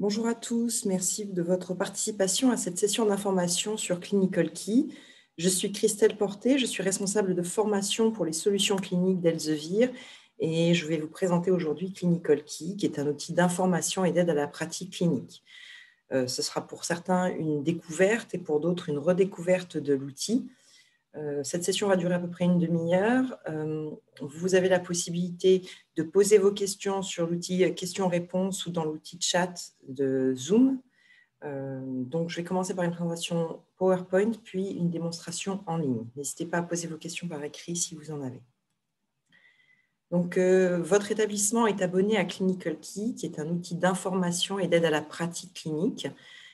Bonjour à tous, merci de votre participation à cette session d'information sur Clinical Key. Je suis Christelle Porté, je suis responsable de formation pour les solutions cliniques d'Elsevier et je vais vous présenter aujourd'hui Clinical Key, qui est un outil d'information et d'aide à la pratique clinique. Ce sera pour certains une découverte et pour d'autres une redécouverte de l'outil. Cette session va durer à peu près une demi-heure. Vous avez la possibilité de poser vos questions sur l'outil questions-réponses ou dans l'outil chat de Zoom. Donc, je vais commencer par une présentation PowerPoint, puis une démonstration en ligne. N'hésitez pas à poser vos questions par écrit si vous en avez. Donc, votre établissement est abonné à Clinical Key, qui est un outil d'information et d'aide à la pratique clinique,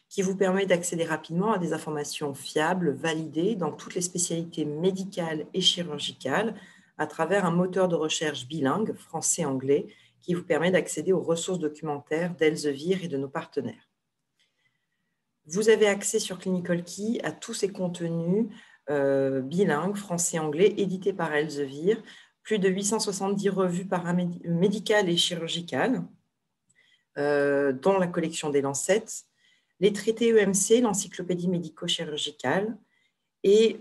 qui vous permet d'accéder rapidement à des informations fiables, validées dans toutes les spécialités médicales et chirurgicales à travers un moteur de recherche bilingue, français-anglais, qui vous permet d'accéder aux ressources documentaires d'Elsevier et de nos partenaires. Vous avez accès sur Clinical Key à tous ces contenus bilingues, français-anglais, édités par Elsevier, plus de 870 revues médicales et chirurgicales, dont la collection des Lancet, les traités EMC, l'encyclopédie médico-chirurgicale, et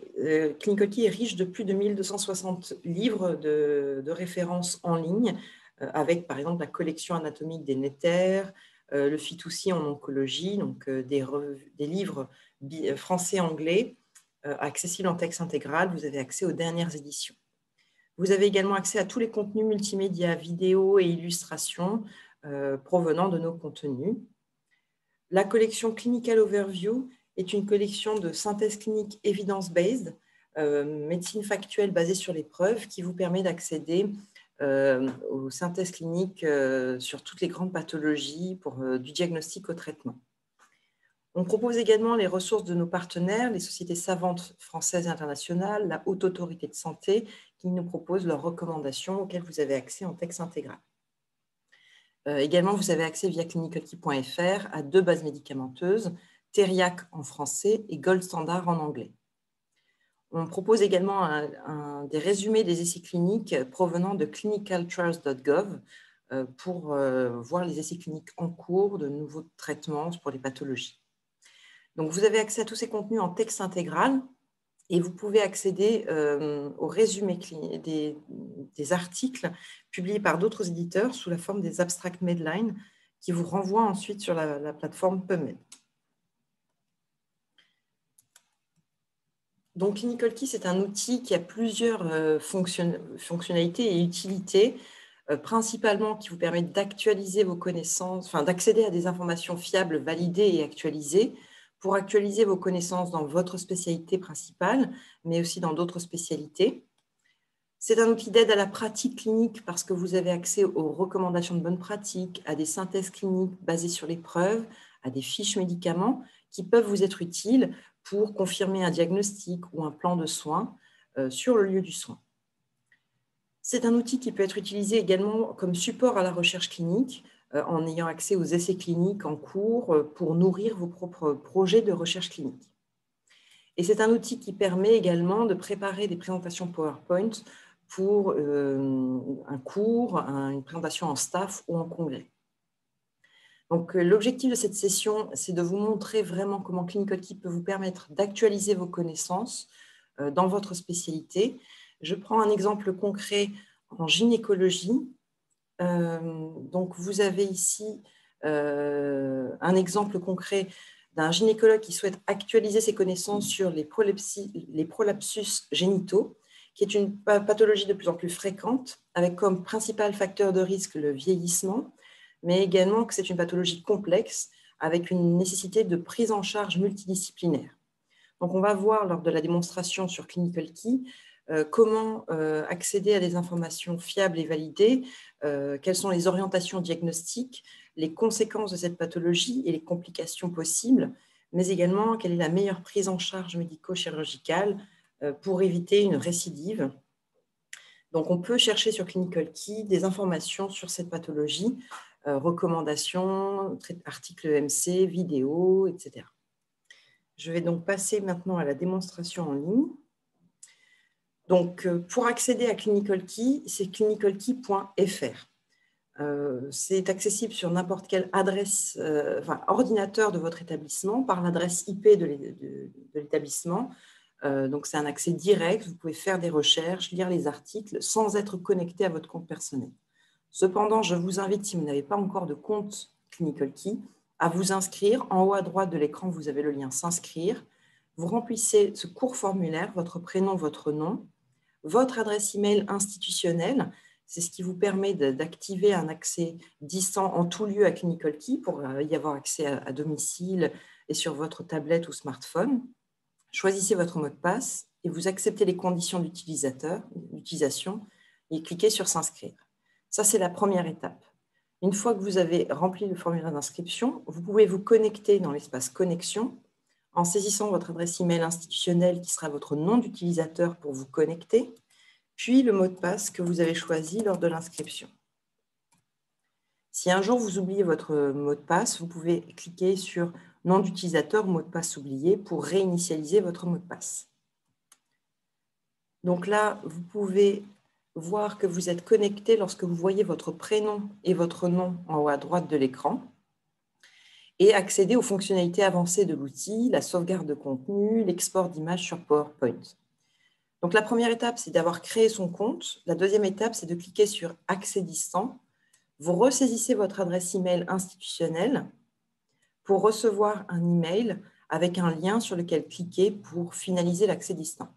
Clinical Key est riche de plus de 1260 livres de références en ligne, avec par exemple la collection anatomique des néters, le Fitoussi en oncologie, donc des livres français-anglais accessibles en texte intégral. Vous avez accès aux dernières éditions. Vous avez également accès à tous les contenus multimédia, vidéos et illustrations provenant de nos contenus. La collection Clinical Overview est une collection de synthèse clinique evidence-based, médecine factuelle basée sur les preuves, qui vous permet d'accéder aux synthèses cliniques sur toutes les grandes pathologies, pour du diagnostic au traitement. On propose également les ressources de nos partenaires, les sociétés savantes françaises et internationales, la Haute Autorité de Santé, qui nous proposent leurs recommandations auxquelles vous avez accès en texte intégral. Également, vous avez accès via clinicalkey.fr à 2 bases médicamenteuses, Teriac en français et Gold Standard en anglais. On propose également des résumés des essais cliniques provenant de clinicaltrials.gov pour voir les essais cliniques en cours de nouveaux traitements pour les pathologies. Donc, vous avez accès à tous ces contenus en texte intégral et vous pouvez accéder au résumé des articles publiés par d'autres éditeurs sous la forme des abstracts Medline qui vous renvoient ensuite sur la plateforme PubMed. Donc, Clinical Key, c'est un outil qui a plusieurs fonctionnalités et utilités, principalement qui vous permet d'actualiser vos connaissances, enfin d'accéder à des informations fiables, validées et actualisées, pour actualiser vos connaissances dans votre spécialité principale, mais aussi dans d'autres spécialités. C'est un outil d'aide à la pratique clinique parce que vous avez accès aux recommandations de bonne pratique, à des synthèses cliniques basées sur les preuves, à des fiches médicaments qui peuvent vous être utiles pour confirmer un diagnostic ou un plan de soins sur le lieu du soin. C'est un outil qui peut être utilisé également comme support à la recherche clinique, en ayant accès aux essais cliniques en cours pour nourrir vos propres projets de recherche clinique. Et c'est un outil qui permet également de préparer des présentations PowerPoint pour un cours, une présentation en staff ou en congrès. Donc, l'objectif de cette session, c'est de vous montrer vraiment comment Clinical Key peut vous permettre d'actualiser vos connaissances dans votre spécialité. Je prends un exemple concret en gynécologie. Donc, vous avez ici un exemple concret d'un gynécologue qui souhaite actualiser ses connaissances sur les prolapsus génitaux, qui est une pathologie de plus en plus fréquente, avec comme principal facteur de risque le vieillissement, mais également que c'est une pathologie complexe, avec une nécessité de prise en charge multidisciplinaire. Donc, on va voir lors de la démonstration sur Clinical Key comment accéder à des informations fiables et validées, quelles sont les orientations diagnostiques, les conséquences de cette pathologie et les complications possibles, mais également quelle est la meilleure prise en charge médico-chirurgicale pour éviter une récidive. Donc, on peut chercher sur Clinical Key des informations sur cette pathologie, recommandations, articles EMC, vidéos, etc. Je vais donc passer maintenant à la démonstration en ligne. Donc, pour accéder à Clinical Key, c'est clinicalkey.fr. C'est accessible sur n'importe quelle adresse, ordinateur de votre établissement par l'adresse IP de l'établissement. Donc, c'est un accès direct. Vous pouvez faire des recherches, lire les articles sans être connecté à votre compte personnel. Cependant, je vous invite, si vous n'avez pas encore de compte Clinical Key, à vous inscrire. En haut à droite de l'écran, vous avez le lien « S'inscrire ». Vous remplissez ce court formulaire, votre prénom, votre nom, votre adresse email institutionnelle. C'est ce qui vous permet d'activer un accès distant en tout lieu à Clinical Key pour y avoir accès à domicile et sur votre tablette ou smartphone. Choisissez votre mot de passe et vous acceptez les conditions d'utilisation et cliquez sur « S'inscrire ». Ça, c'est la première étape. Une fois que vous avez rempli le formulaire d'inscription, vous pouvez vous connecter dans l'espace « Connexion » en saisissant votre adresse email institutionnelle qui sera votre nom d'utilisateur pour vous connecter, puis le mot de passe que vous avez choisi lors de l'inscription. Si un jour vous oubliez votre mot de passe, vous pouvez cliquer sur « Nom d'utilisateur, mot de passe oublié » pour réinitialiser votre mot de passe. Donc là, vous pouvez voir que vous êtes connecté lorsque vous voyez votre prénom et votre nom en haut à droite de l'écran et accéder aux fonctionnalités avancées de l'outil, la sauvegarde de contenu, l'export d'images sur PowerPoint. Donc, la première étape, c'est d'avoir créé son compte. La deuxième étape, c'est de cliquer sur « Accès distant ». Vous ressaisissez votre adresse email institutionnelle pour recevoir un email avec un lien sur lequel cliquer pour finaliser l'accès distant.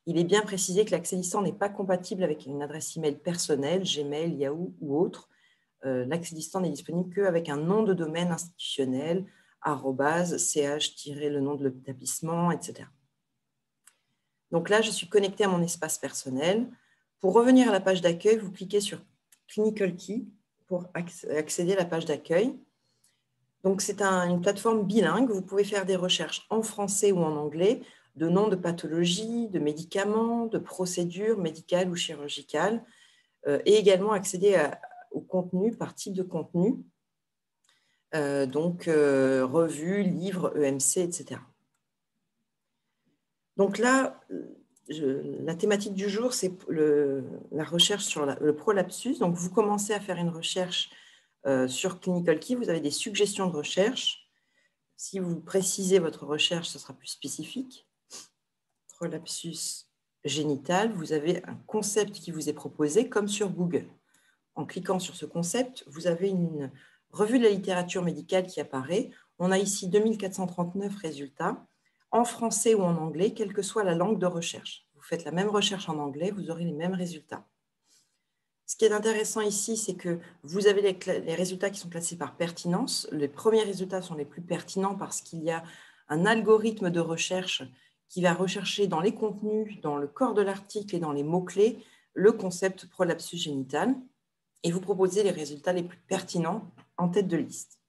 Il est bien précisé que l'accès distant n'est pas compatible avec une adresse email personnelle, Gmail, Yahoo ou autre. L'accès distant n'est disponible qu'avec un nom de domaine institutionnel, @ch- le nom de l'établissement, etc. Donc là, je suis connectée à mon espace personnel. Pour revenir à la page d'accueil, vous cliquez sur Clinical Key pour accéder à la page d'accueil. Donc, c'est une plateforme bilingue. Vous pouvez faire des recherches en français ou en anglais de noms de pathologies, de médicaments, de procédures médicales ou chirurgicales, et également accéder au contenu par type de contenu, revues, livres, EMC, etc. Donc là, la thématique du jour, c'est la recherche sur le prolapsus. Donc, vous commencez à faire une recherche sur Clinical Key, vous avez des suggestions de recherche. Si vous précisez votre recherche, ce sera plus spécifique. Prolapsus génital, vous avez un concept qui vous est proposé, comme sur Google. En cliquant sur ce concept, vous avez une revue de la littérature médicale qui apparaît. On a ici 2439 résultats, en français ou en anglais, quelle que soit la langue de recherche. Vous faites la même recherche en anglais, vous aurez les mêmes résultats. Ce qui est intéressant ici, c'est que vous avez les résultats qui sont classés par pertinence. Les premiers résultats sont les plus pertinents parce qu'il y a un algorithme de recherche qui va rechercher dans les contenus, dans le corps de l'article et dans les mots-clés, le concept prolapsus génital et vous proposez les résultats les plus pertinents en tête de liste.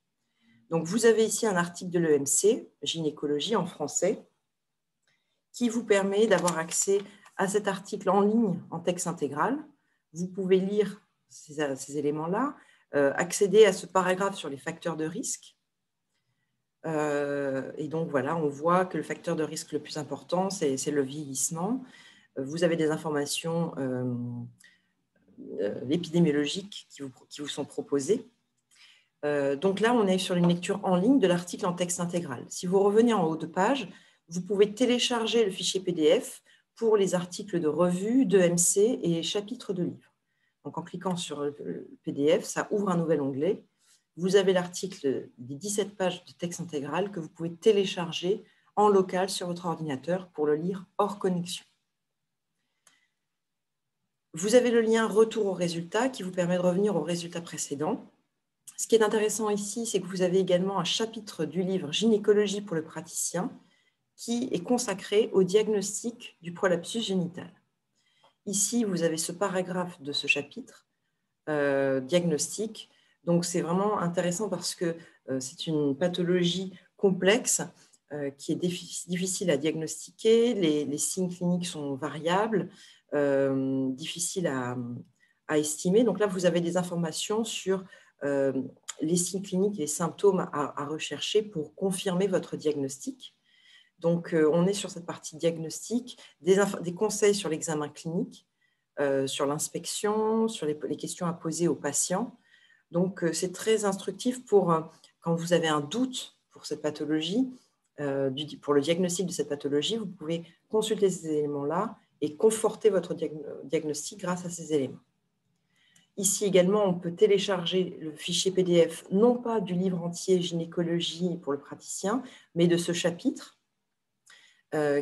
Donc, vous avez ici un article de l'EMC, gynécologie en français, qui vous permet d'avoir accès à cet article en ligne en texte intégral. Vous pouvez lire ces éléments-là, accéder à ce paragraphe sur les facteurs de risque. Et donc, voilà, on voit que le facteur de risque le plus important, c'est le vieillissement. Vous avez des informations épidémiologiques qui vous sont proposées. Donc là, on est sur une lecture en ligne de l'article en texte intégral. Si vous revenez en haut de page, vous pouvez télécharger le fichier PDF pour les articles de revue, d'EMC et chapitres de livres. Donc, en cliquant sur le PDF, ça ouvre un nouvel onglet. Vous avez l'article des 17 pages de texte intégral que vous pouvez télécharger en local sur votre ordinateur pour le lire hors connexion. Vous avez le lien « Retour aux résultats » qui vous permet de revenir aux résultats précédents. Ce qui est intéressant ici, c'est que vous avez également un chapitre du livre « Gynécologie pour le praticien » qui est consacré au diagnostic du prolapsus génital. Ici, vous avez ce paragraphe de ce chapitre, diagnostic. Donc, c'est vraiment intéressant parce que c'est une pathologie complexe qui est difficile à diagnostiquer. Les signes cliniques sont variables, difficiles à estimer. Donc là, vous avez des informations sur les signes cliniques et les symptômes à rechercher pour confirmer votre diagnostic. Donc, on est sur cette partie diagnostic, des conseils sur l'examen clinique, sur l'inspection, sur les questions à poser aux patients. Donc, c'est très instructif pour quand vous avez un doute pour cette pathologie, pour le diagnostic de cette pathologie, vous pouvez consulter ces éléments-là et conforter votre diagnostic grâce à ces éléments. Ici également, on peut télécharger le fichier PDF, non pas du livre entier gynécologie pour le praticien, mais de ce chapitre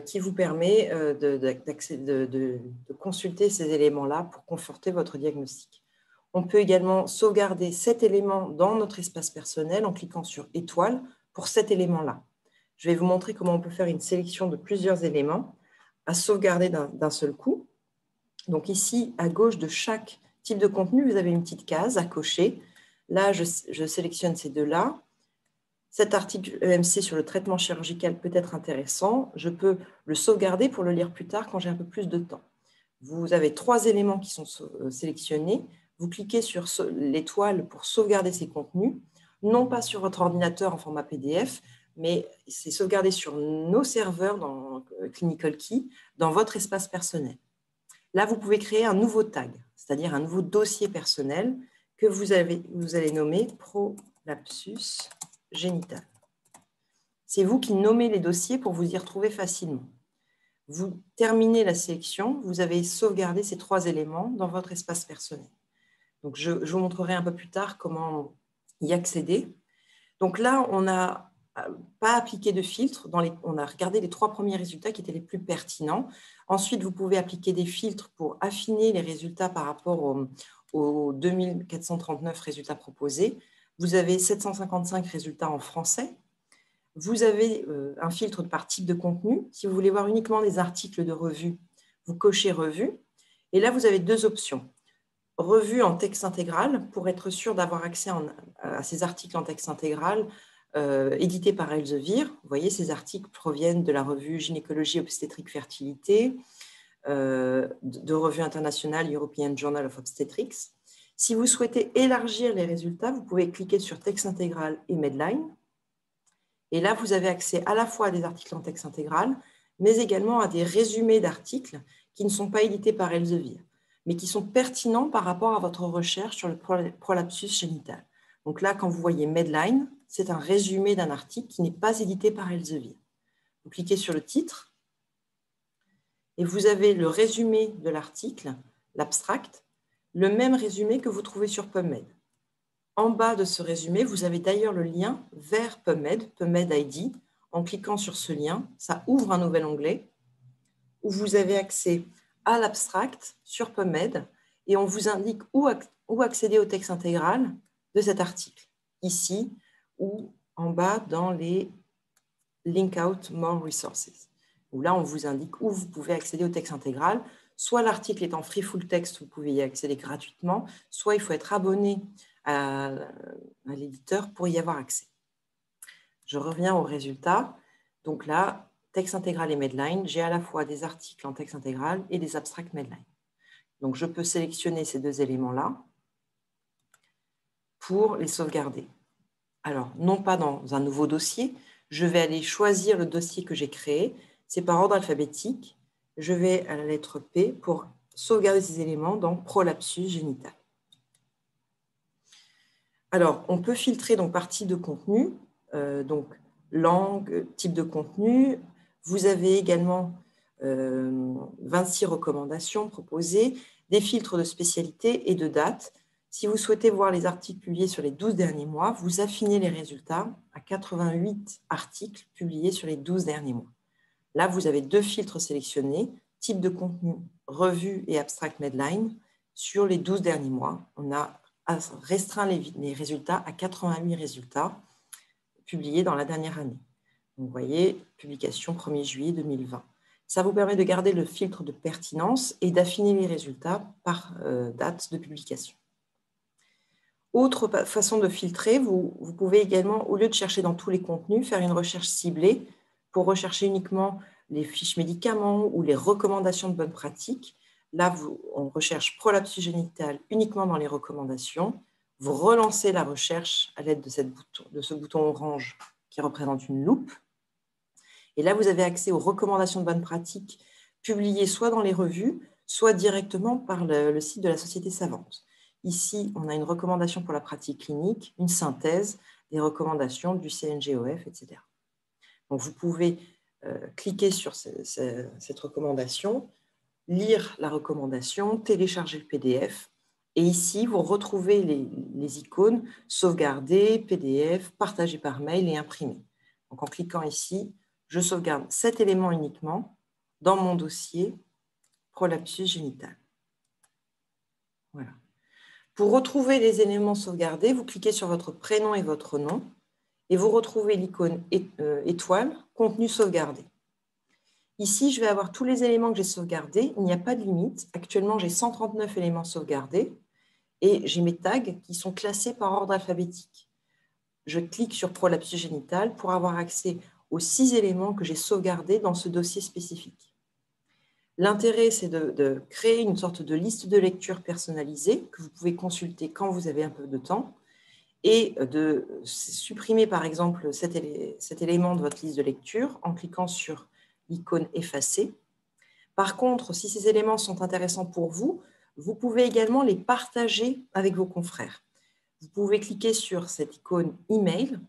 qui vous permet de consulter ces éléments-là pour conforter votre diagnostic. On peut également sauvegarder cet élément dans notre espace personnel en cliquant sur « Étoile » pour cet élément-là. Je vais vous montrer comment on peut faire une sélection de plusieurs éléments à sauvegarder d'un seul coup. Donc ici, à gauche de chaque type de contenu, vous avez une petite case à cocher. Là, je sélectionne ces deux-là. Cet article EMC sur le traitement chirurgical peut être intéressant. Je peux le sauvegarder pour le lire plus tard quand j'ai un peu plus de temps. Vous avez 3 éléments qui sont sélectionnés. Vous cliquez sur l'étoile pour sauvegarder ces contenus, non pas sur votre ordinateur en format PDF, mais c'est sauvegardé sur nos serveurs dans Clinical Key, dans votre espace personnel. Là, vous pouvez créer un nouveau tag, c'est-à-dire un nouveau dossier personnel que vous allez nommer prolapsus génital. C'est vous qui nommez les dossiers pour vous y retrouver facilement. Vous terminez la sélection, vous avez sauvegardé ces 3 éléments dans votre espace personnel. Donc, je vous montrerai un peu plus tard comment y accéder. Donc là, on n'a pas appliqué de filtre. On a regardé les 3 premiers résultats qui étaient les plus pertinents. Ensuite, vous pouvez appliquer des filtres pour affiner les résultats par rapport aux 2439 résultats proposés. Vous avez 755 résultats en français. Vous avez un filtre par type de contenu. Si vous voulez voir uniquement des articles de revue, vous cochez « Revue ». Et là, vous avez 2 options. Revue en texte intégral, pour être sûr d'avoir accès à ces articles en texte intégral édités par Elsevier. Vous voyez, ces articles proviennent de la revue Gynécologie Obstétrique Fertilité, de revue internationale European Journal of Obstetrics. Si vous souhaitez élargir les résultats, vous pouvez cliquer sur texte intégral et Medline. Et là, vous avez accès à la fois à des articles en texte intégral, mais également à des résumés d'articles qui ne sont pas édités par Elsevier, mais qui sont pertinents par rapport à votre recherche sur le prolapsus génital. Donc là, quand vous voyez Medline, c'est un résumé d'un article qui n'est pas édité par Elsevier. Vous cliquez sur le titre et vous avez le résumé de l'article, l'abstract, le même résumé que vous trouvez sur PubMed. En bas de ce résumé, vous avez d'ailleurs le lien vers PubMed, PubMed ID. En cliquant sur ce lien, ça ouvre un nouvel onglet où vous avez accès à l'abstract sur PubMed et on vous indique où accéder au texte intégral de cet article, ici ou en bas dans les Link Out More Resources, où là on vous indique où vous pouvez accéder au texte intégral. Soit l'article est en free full text, vous pouvez y accéder gratuitement, soit il faut être abonné à l'éditeur pour y avoir accès. Je reviens au résultat. Donc là, texte intégral et Medline, j'ai à la fois des articles en texte intégral et des abstracts Medline. Donc, je peux sélectionner ces 2 éléments-là pour les sauvegarder. Alors, non pas dans un nouveau dossier, je vais aller choisir le dossier que j'ai créé. C'est par ordre alphabétique. Je vais à la lettre P pour sauvegarder ces éléments dans prolapsus génital. Alors, on peut filtrer donc par type de contenu, donc langue, type de contenu. Vous avez également 26 recommandations proposées, des filtres de spécialité et de date. Si vous souhaitez voir les articles publiés sur les 12 derniers mois, vous affinez les résultats à 88 articles publiés sur les 12 derniers mois. Là, vous avez 2 filtres sélectionnés, type de contenu, revue et abstract Medline. Sur les 12 derniers mois, on a restreint les résultats à 88 résultats publiés dans la dernière année. Donc, vous voyez, publication 1er juillet 2020. Ça vous permet de garder le filtre de pertinence et d'affiner les résultats par date de publication. Autre façon de filtrer, vous pouvez également, au lieu de chercher dans tous les contenus, faire une recherche ciblée pour rechercher uniquement les fiches médicaments ou les recommandations de bonnes pratiques. Là, on recherche prolapsus génital uniquement dans les recommandations. Vous relancez la recherche à l'aide de ce bouton orange qui représente une loupe. Et là, vous avez accès aux recommandations de bonnes pratiques publiées soit dans les revues, soit directement par le site de la Société savante. Ici, on a une recommandation pour la pratique clinique, une synthèse des recommandations du CNGOF, etc. Donc, vous pouvez cliquer sur cette recommandation, lire la recommandation, télécharger le PDF. Et ici, vous retrouvez les icônes sauvegarder, PDF, partager par mail et imprimer. Donc, en cliquant ici, je sauvegarde cet élément uniquement dans mon dossier prolapsus génital. Voilà. Pour retrouver les éléments sauvegardés, vous cliquez sur votre prénom et votre nom et vous retrouvez l'icône étoile, contenu sauvegardé. Ici, je vais avoir tous les éléments que j'ai sauvegardés. Il n'y a pas de limite. Actuellement, j'ai 139 éléments sauvegardés et j'ai mes tags qui sont classés par ordre alphabétique. Je clique sur prolapsus génital pour avoir accès aux 6 éléments que j'ai sauvegardés dans ce dossier spécifique. L'intérêt, c'est de créer une sorte de liste de lecture personnalisée que vous pouvez consulter quand vous avez un peu de temps et de supprimer, par exemple, cet élément de votre liste de lecture en cliquant sur l'icône effacer. Par contre, si ces éléments sont intéressants pour vous, vous pouvez également les partager avec vos confrères. Vous pouvez cliquer sur cette icône email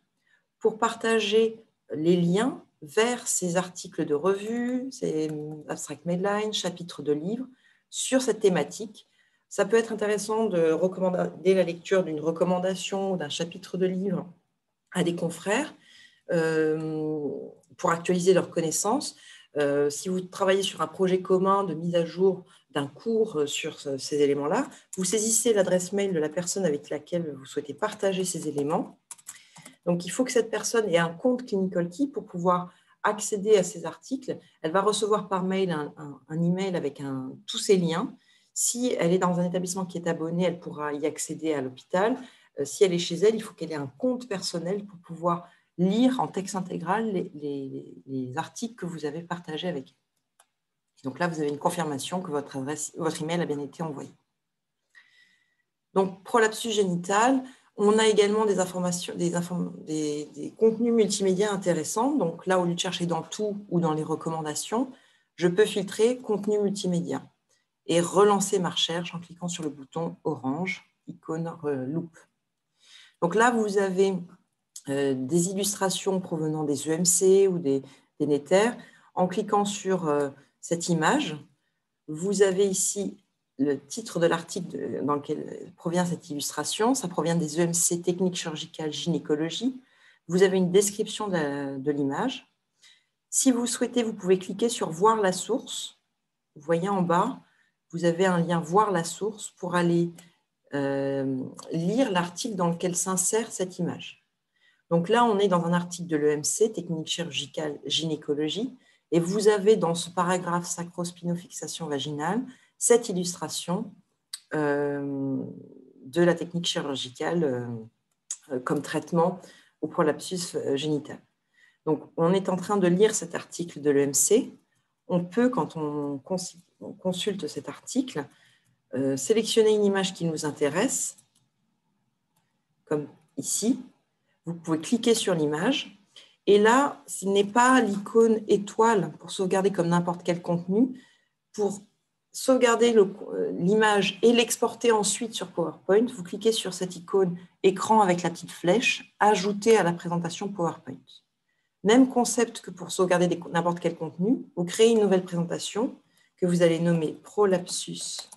pour partager les liens vers ces articles de revue, ces abstract medlines, chapitres de livres sur cette thématique. Ça peut être intéressant de recommander la lecture d'une recommandation ou d'un chapitre de livre à des confrères pour actualiser leurs connaissances. Si vous travaillez sur un projet commun de mise à jour d'un cours sur ces éléments-là, vous saisissez l'adresse mail de la personne avec laquelle vous souhaitez partager ces éléments. Donc, il faut que cette personne ait un compte ClinicalKey pour pouvoir accéder à ces articles. Elle va recevoir par mail un email avec tous ces liens. Si elle est dans un établissement qui est abonné, elle pourra y accéder à l'hôpital. Si elle est chez elle, il faut qu'elle ait un compte personnel pour pouvoir lire en texte intégral les articles que vous avez partagés avec elle. Donc là, vous avez une confirmation que votre email a bien été envoyé. Donc, prolapsus génital, on a également des informations, des contenus multimédia intéressants. Donc là, au lieu de chercher dans tout ou dans les recommandations, je peux filtrer contenu multimédia et relancer ma recherche en cliquant sur le bouton orange, icône loupe. Donc là, vous avez des illustrations provenant des EMC ou des NETER. En cliquant sur cette image, vous avez ici le titre de l'article dans lequel provient cette illustration. Ça provient des EMC techniques chirurgicales gynécologie. Vous avez une description de l'image. Si vous souhaitez, vous pouvez cliquer sur voir la source. Vous voyez en bas, vous avez un lien voir la source pour aller lire l'article dans lequel s'insère cette image. Donc là, on est dans un article de l'EMC, technique chirurgicale gynécologie, et vous avez dans ce paragraphe sacrospinofixation vaginale cette illustration de la technique chirurgicale comme traitement au prolapsus génital. Donc, on est en train de lire cet article de l'EMC. On peut, quand on consulte cet article, sélectionner une image qui nous intéresse, comme ici. Vous pouvez cliquer sur l'image. Et là, ce n'est pas l'icône étoile pour sauvegarder comme n'importe quel contenu. Pour sauvegarder l'image et l'exporter ensuite sur PowerPoint, vous cliquez sur cette icône écran avec la petite flèche, ajouter à la présentation PowerPoint. Même concept que pour sauvegarder n'importe quel contenu, vous créez une nouvelle présentation que vous allez nommer prolapsus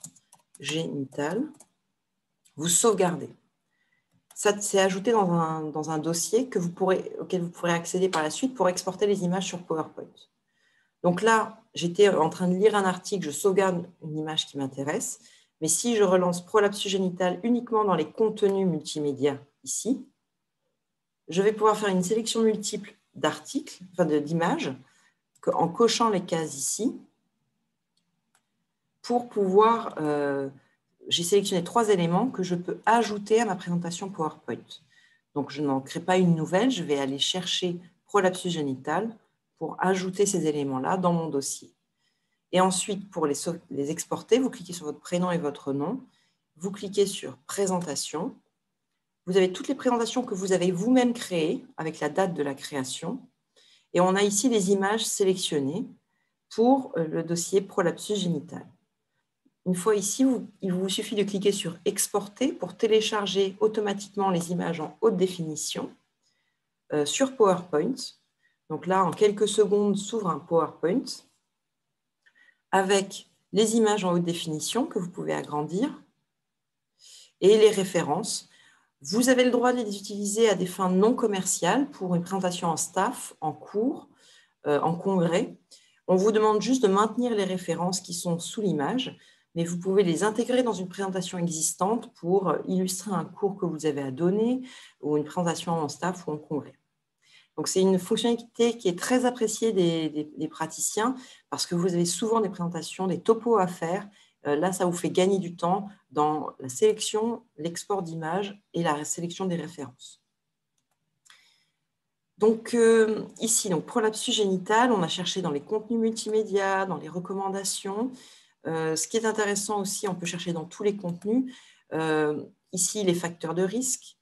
génital. Vous sauvegardez. Ça, c'est ajouté dans un dossier auquel vous pourrez accéder par la suite pour exporter les images sur PowerPoint. Donc là, j'étais en train de lire un article, je sauvegarde une image qui m'intéresse, mais si je relance prolapsus génital uniquement dans les contenus multimédia ici, je vais pouvoir faire une sélection multiple d'articles, enfin d'images, en cochant les cases ici, pour pouvoir... j'ai sélectionné 3 éléments que je peux ajouter à ma présentation PowerPoint. Donc, je n'en crée pas une nouvelle, je vais aller chercher prolapsus génital pour ajouter ces éléments-là dans mon dossier. Et ensuite, pour les exporter, vous cliquez sur votre prénom et votre nom, vous cliquez sur présentation. Vous avez toutes les présentations que vous avez vous-même créées avec la date de la création. Et on a ici les images sélectionnées pour le dossier prolapsus génital. Une fois ici, il vous suffit de cliquer sur « Exporter » pour télécharger automatiquement les images en haute définition sur PowerPoint. Donc là, en quelques secondes, s'ouvre un PowerPoint avec les images en haute définition que vous pouvez agrandir et les références. Vous avez le droit de les utiliser à des fins non commerciales pour une présentation en staff, en cours, en congrès. On vous demande juste de maintenir les références qui sont sous l'image, mais vous pouvez les intégrer dans une présentation existante pour illustrer un cours que vous avez à donner ou une présentation en staff ou en congrès. Donc, c'est une fonctionnalité qui est très appréciée des praticiens parce que vous avez souvent des présentations, des topos à faire. Là, ça vous fait gagner du temps dans la sélection, l'export d'images et la sélection des références. Donc, ici, donc, prolapsus génital, on a cherché dans les contenus multimédia, dans les recommandations. Ce qui est intéressant aussi, on peut chercher dans tous les contenus. Ici, les facteurs de risque,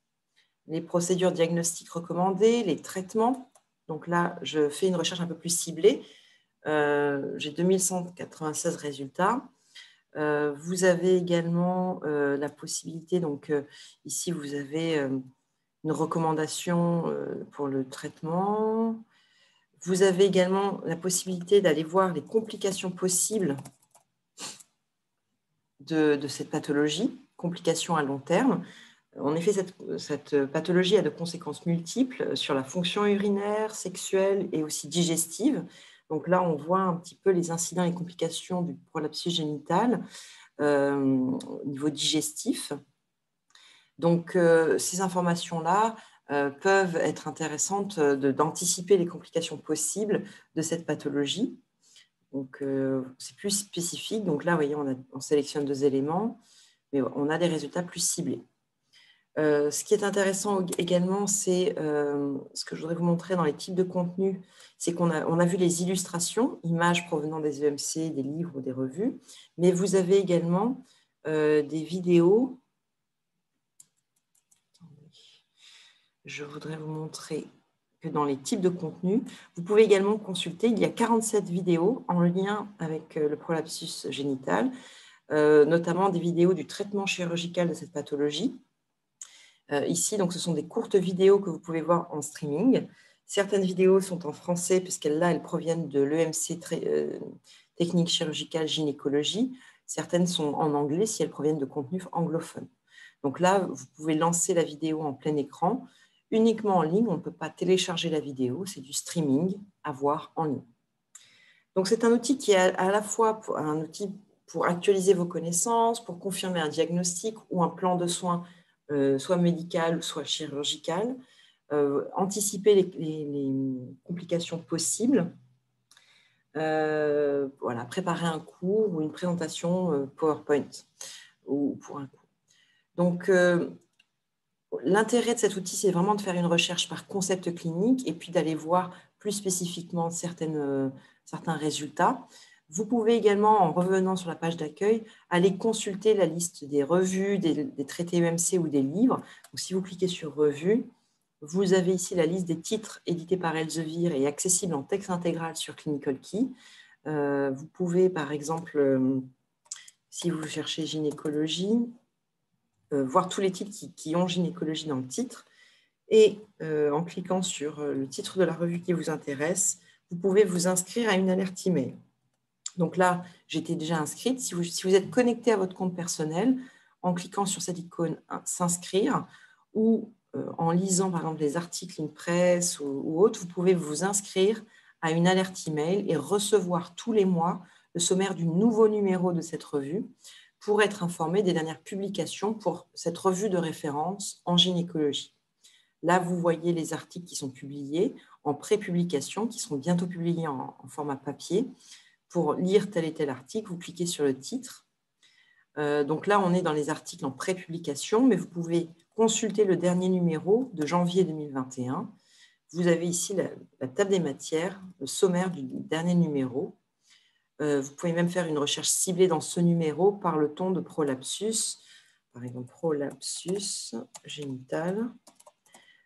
les procédures diagnostiques recommandées, les traitements. Donc là, je fais une recherche un peu plus ciblée. J'ai 2196 résultats. Vous avez également la possibilité, donc ici, vous avez une recommandation pour le traitement. Vous avez également la possibilité d'aller voir les complications possibles de cette pathologie, complications à long terme. En effet, cette pathologie a de conséquences multiples sur la fonction urinaire, sexuelle et aussi digestive. Donc là, on voit un petit peu les incidents et complications du prolapsus génital au niveau digestif. Donc, ces informations-là peuvent être intéressantes d'anticiper les complications possibles de cette pathologie. Donc, c'est plus spécifique. Donc là, vous voyez, on sélectionne 2 éléments, mais on a des résultats plus ciblés. Ce qui est intéressant également, c'est ce que je voudrais vous montrer dans les types de contenus, c'est qu'on a vu les illustrations, images provenant des EMC, des livres ou des revues, mais vous avez également des vidéos. Je voudrais vous montrer que dans les types de contenus, vous pouvez également consulter, il y a 47 vidéos en lien avec le prolapsus génital, notamment des vidéos du traitement chirurgical de cette pathologie. Ici, donc, ce sont des courtes vidéos que vous pouvez voir en streaming. Certaines vidéos sont en français, puisqu'elles elles proviennent de l'EMC technique chirurgicale gynécologie. Certaines sont en anglais, si elles proviennent de contenus anglophones. Donc là, vous pouvez lancer la vidéo en plein écran, uniquement en ligne. On ne peut pas télécharger la vidéo, c'est du streaming à voir en ligne. Donc, c'est un outil qui est à la fois un outil pour actualiser vos connaissances, pour confirmer un diagnostic ou un plan de soins soit médical, soit chirurgical, anticiper les complications possibles, voilà, préparer un cours ou une présentation PowerPoint ou pour un cours. Donc, l'intérêt de cet outil, c'est vraiment de faire une recherche par concept clinique et puis d'aller voir plus spécifiquement certains résultats. Vous pouvez également, en revenant sur la page d'accueil, aller consulter la liste des revues, des traités EMC ou des livres. Donc, si vous cliquez sur « Revues », vous avez ici la liste des titres édités par Elsevier et accessibles en texte intégral sur Clinical Key. Vous pouvez, par exemple, si vous cherchez gynécologie, voir tous les titres qui ont gynécologie dans le titre. Et en cliquant sur le titre de la revue qui vous intéresse, vous pouvez vous inscrire à une alerte email. Donc là, j'étais déjà inscrite. Si vous êtes connecté à votre compte personnel, en cliquant sur cette icône « S'inscrire » ou en lisant par exemple les articles InPress ou autres, vous pouvez vous inscrire à une alerte email et recevoir tous les mois le sommaire du nouveau numéro de cette revue pour être informé des dernières publications pour cette revue de référence en gynécologie. Là, vous voyez les articles qui sont publiés en pré-publication, qui seront bientôt publiés en format papier. Pour lire tel et tel article, vous cliquez sur le titre. Donc là, on est dans les articles en pré-publication, mais vous pouvez consulter le dernier numéro de janvier 2021. Vous avez ici la table des matières, le sommaire du dernier numéro. Vous pouvez même faire une recherche ciblée dans ce numéro par le ton de prolapsus, par exemple prolapsus génital.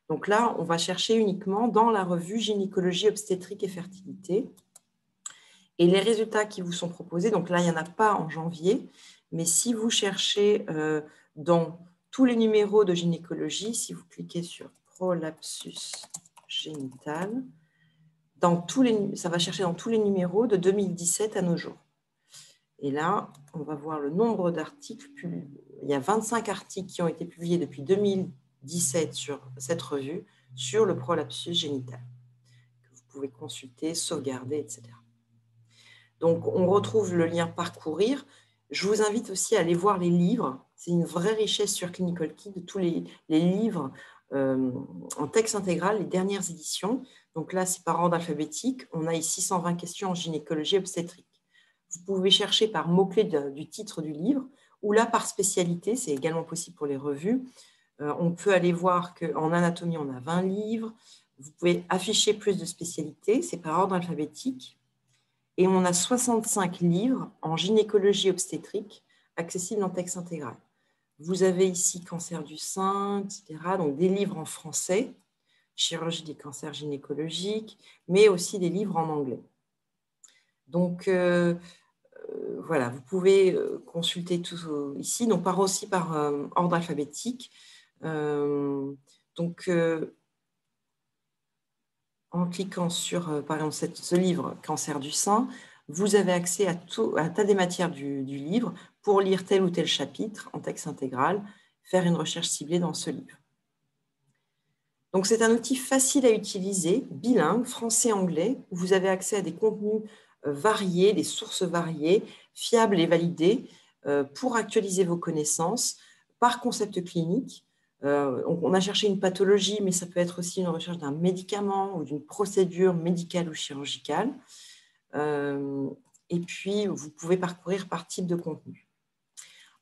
Donc là, on va chercher uniquement dans la revue Gynécologie, obstétrique et fertilité. Et les résultats qui vous sont proposés, donc là, il n'y en a pas en janvier, mais si vous cherchez dans tous les numéros de gynécologie, si vous cliquez sur prolapsus génital, ça va chercher dans tous les numéros de 2017 à nos jours. Et là, on va voir le nombre d'articles. Il y a 25 articles qui ont été publiés depuis 2017 sur cette revue sur le prolapsus génital, que vous pouvez consulter, sauvegarder, etc. Donc, on retrouve le lien parcourir. Je vous invite aussi à aller voir les livres. C'est une vraie richesse sur Clinical Key de tous les livres en texte intégral, les dernières éditions. Donc là, c'est par ordre alphabétique. On a ici 120 questions en gynécologie obstétrique. Vous pouvez chercher par mots-clés du titre du livre ou là par spécialité. C'est également possible pour les revues. On peut aller voir qu'en anatomie, on a 20 livres. Vous pouvez afficher plus de spécialités. C'est par ordre alphabétique. Et on a 65 livres en gynécologie obstétrique accessibles en texte intégral. Vous avez ici cancer du sein, etc. Donc des livres en français, chirurgie des cancers gynécologiques, mais aussi des livres en anglais. Donc voilà, vous pouvez consulter tout ici, donc aussi par ordre alphabétique. En cliquant sur, par exemple, ce livre « Cancer du sein », vous avez accès à tas des matières du livre pour lire tel ou tel chapitre en texte intégral, faire une recherche ciblée dans ce livre. Donc, c'est un outil facile à utiliser, bilingue, français-anglais, où vous avez accès à des contenus variés, des sources variées, fiables et validées pour actualiser vos connaissances par concept clinique. On a cherché une pathologie, mais ça peut être aussi une recherche d'un médicament ou d'une procédure médicale ou chirurgicale. Et puis, vous pouvez parcourir par type de contenu.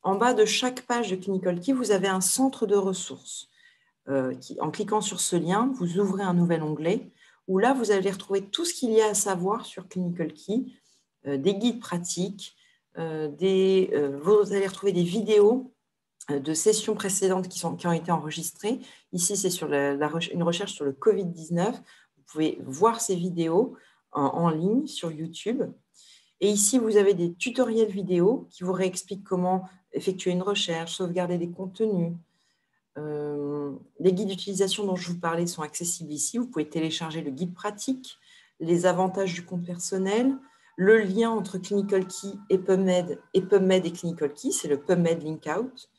En bas de chaque page de Clinical Key, vous avez un centre de ressources. En cliquant sur ce lien, vous ouvrez un nouvel onglet où là, vous allez retrouver tout ce qu'il y a à savoir sur Clinical Key, des guides pratiques, vous allez retrouver des vidéos de sessions précédentes qui ont été enregistrées. Ici, c'est sur une recherche sur le Covid-19. Vous pouvez voir ces vidéos en ligne sur YouTube. Et ici, vous avez des tutoriels vidéo qui vous réexpliquent comment effectuer une recherche, sauvegarder des contenus. Les guides d'utilisation dont je vous parlais sont accessibles ici. Vous pouvez télécharger le guide pratique, les avantages du compte personnel, le lien entre Clinical Key et PubMed et Clinical Key, c'est le PubMed Linkout.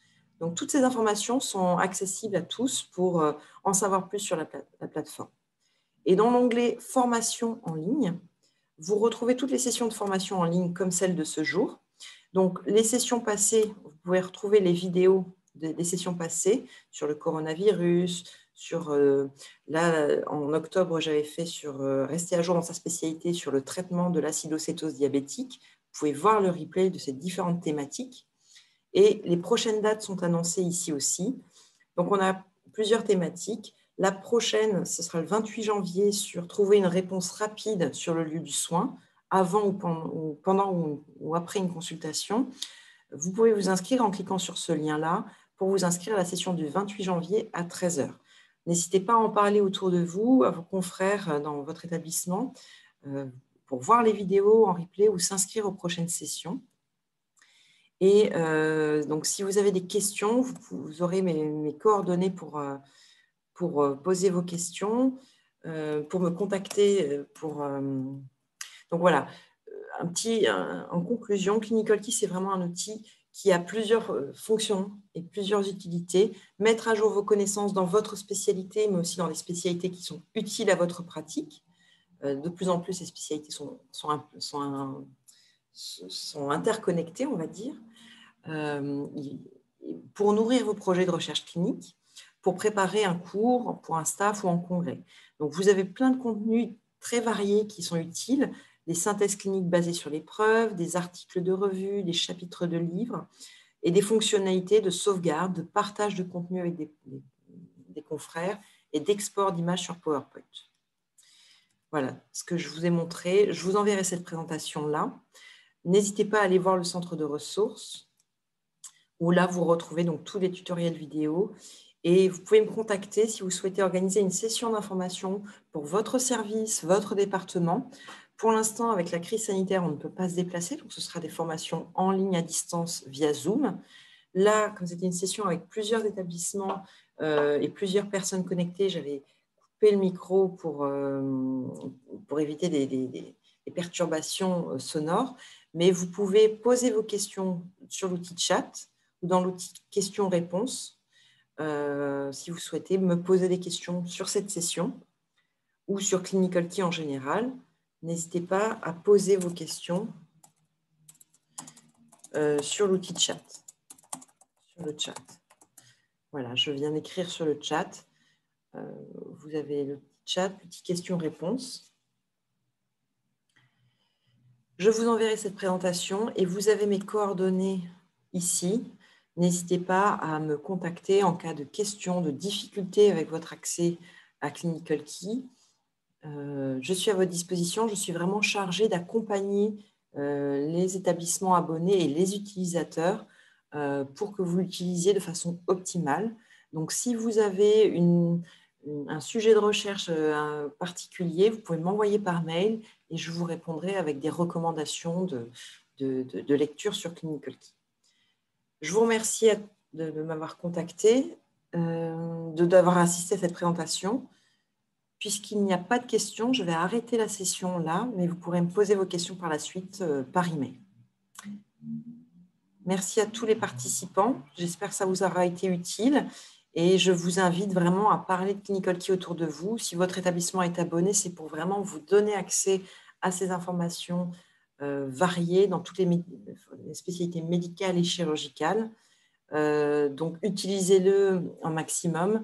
Donc, toutes ces informations sont accessibles à tous pour en savoir plus sur la plateforme. Et dans l'onglet « Formation en ligne », vous retrouvez toutes les sessions de formation en ligne comme celle de ce jour. Donc, les sessions passées, vous pouvez retrouver les vidéos des sessions passées sur le coronavirus, là, en octobre, j'avais fait sur rester à jour dans sa spécialité sur le traitement de l'acidocétose diabétique. Vous pouvez voir le replay de ces différentes thématiques. Et les prochaines dates sont annoncées ici aussi. Donc, on a plusieurs thématiques. La prochaine, ce sera le 28 janvier sur trouver une réponse rapide sur le lieu du soin, avant ou pendant ou après une consultation. Vous pouvez vous inscrire en cliquant sur ce lien-là pour vous inscrire à la session du 28 janvier à 13 h. N'hésitez pas à en parler autour de vous, à vos confrères dans votre établissement, pour voir les vidéos en replay ou s'inscrire aux prochaines sessions. Et donc, si vous avez des questions, vous aurez mes coordonnées pour poser vos questions, pour me contacter. Donc voilà, en conclusion, Clinical Key, c'est vraiment un outil qui a plusieurs fonctions et plusieurs utilités. Mettre à jour vos connaissances dans votre spécialité, mais aussi dans les spécialités qui sont utiles à votre pratique. De plus en plus, ces spécialités sont interconnectées, on va dire. Pour nourrir vos projets de recherche clinique, pour préparer un cours pour un staff ou en congrès. Donc, vous avez plein de contenus très variés qui sont utiles, des synthèses cliniques basées sur les preuves, des articles de revue, des chapitres de livres et des fonctionnalités de sauvegarde, de partage de contenu avec des confrères et d'export d'images sur PowerPoint. Voilà ce que je vous ai montré. Je vous enverrai cette présentation-là. N'hésitez pas à aller voir le centre de ressources où là, vous retrouvez donc tous les tutoriels vidéo. Et vous pouvez me contacter si vous souhaitez organiser une session d'information pour votre service, votre département, Pour l'instant, avec la crise sanitaire, on ne peut pas se déplacer, donc ce sera des formations en ligne à distance via Zoom. Là, comme c'était une session avec plusieurs établissements et plusieurs personnes connectées, j'avais coupé le micro pour éviter des perturbations sonores. Mais vous pouvez poser vos questions sur l'outil chat ou dans l'outil questions-réponses si vous souhaitez me poser des questions sur cette session ou sur Clinical Key en général. N'hésitez pas à poser vos questions sur l'outil chat, sur le chat. Voilà, je viens d'écrire sur le chat. Vous avez le chat, petite question-réponse. Je vous enverrai cette présentation et vous avez mes coordonnées ici. N'hésitez pas à me contacter en cas de questions, de difficultés avec votre accès à Clinical Key. Je suis à votre disposition. Je suis vraiment chargée d'accompagner les établissements abonnés et les utilisateurs pour que vous l'utilisiez de façon optimale. Donc, si vous avez un sujet de recherche particulier, vous pouvez m'envoyer par mail et je vous répondrai avec des recommandations de lecture sur Clinical Key. Je vous remercie de m'avoir contacté, d'avoir assisté à cette présentation. Puisqu'il n'y a pas de questions, je vais arrêter la session là, mais vous pourrez me poser vos questions par la suite par email. Merci à tous les participants. J'espère que ça vous aura été utile et je vous invite vraiment à parler de Clinical Key autour de vous. Si votre établissement est abonné, c'est pour vraiment vous donner accès à ces informations variées dans toutes les spécialités médicales et chirurgicales. Donc, utilisez-le un maximum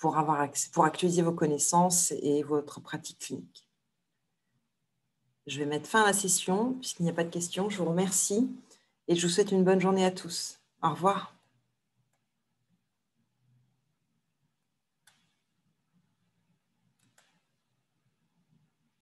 pour actualiser vos connaissances et votre pratique clinique. Je vais mettre fin à la session puisqu'il n'y a pas de questions. Je vous remercie et je vous souhaite une bonne journée à tous. Au revoir.